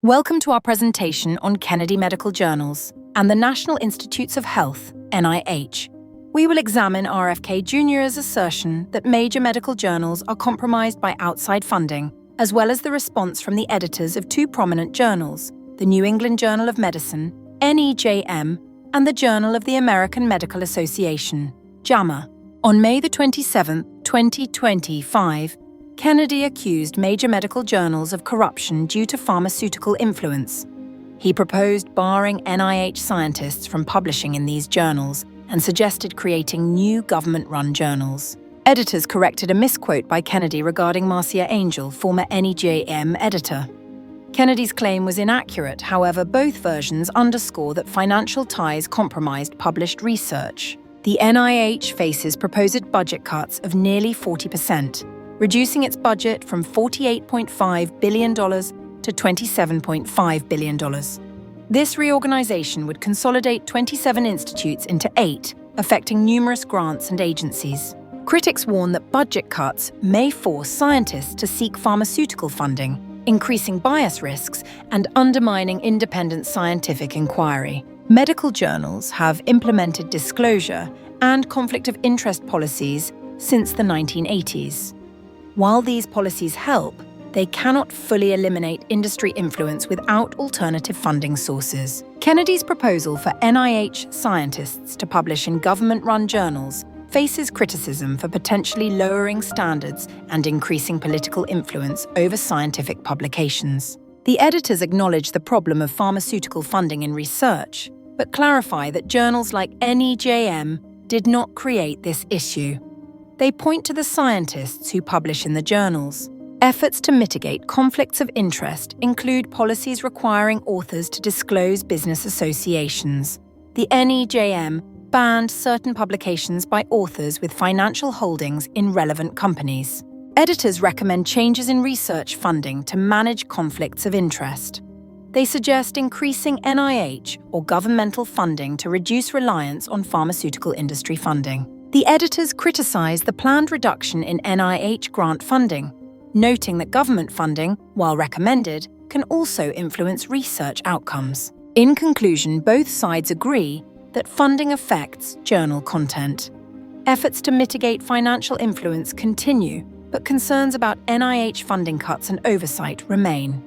Welcome to our presentation on Kennedy Medical Journals and the National Institutes of Health, NIH. We will examine RFK Jr.'s assertion that major medical journals are compromised by outside funding, as well as the response from the editors of two prominent journals, the New England Journal of Medicine, NEJM, and the Journal of the American Medical Association, JAMA. On May 27, 2025, Kennedy accused major medical journals of corruption due to pharmaceutical influence. He proposed barring NIH scientists from publishing in these journals and suggested creating new government-run journals. Editors corrected a misquote by Kennedy regarding Marcia Angell, former NEJM editor. Kennedy's claim was inaccurate, however, both versions underscore that financial ties compromised published research. The NIH faces proposed budget cuts of nearly 40%, reducing its budget from $48.5 billion to $27.5 billion. This reorganization would consolidate 27 institutes into 8, affecting numerous grants and agencies. Critics warn that budget cuts may force scientists to seek pharmaceutical funding, increasing bias risks and undermining independent scientific inquiry. Medical journals have implemented disclosure and conflict of interest policies since the 1980s. While these policies help, they cannot fully eliminate industry influence without alternative funding sources. Kennedy's proposal for NIH scientists to publish in government-run journals faces criticism for potentially lowering standards and increasing political influence over scientific publications. The editors acknowledge the problem of pharmaceutical funding in research, but clarify that journals like NEJM did not create this issue. They point to the scientists who publish in the journals. Efforts to mitigate conflicts of interest include policies requiring authors to disclose business associations. The NEJM banned certain publications by authors with financial holdings in relevant companies. Editors recommend changes in research funding to manage conflicts of interest. They suggest increasing NIH or governmental funding to reduce reliance on pharmaceutical industry funding. The editors criticize the planned reduction in NIH grant funding, noting that government funding, while recommended, can also influence research outcomes. In conclusion, both sides agree that funding affects journal content. Efforts to mitigate financial influence continue, but concerns about NIH funding cuts and oversight remain.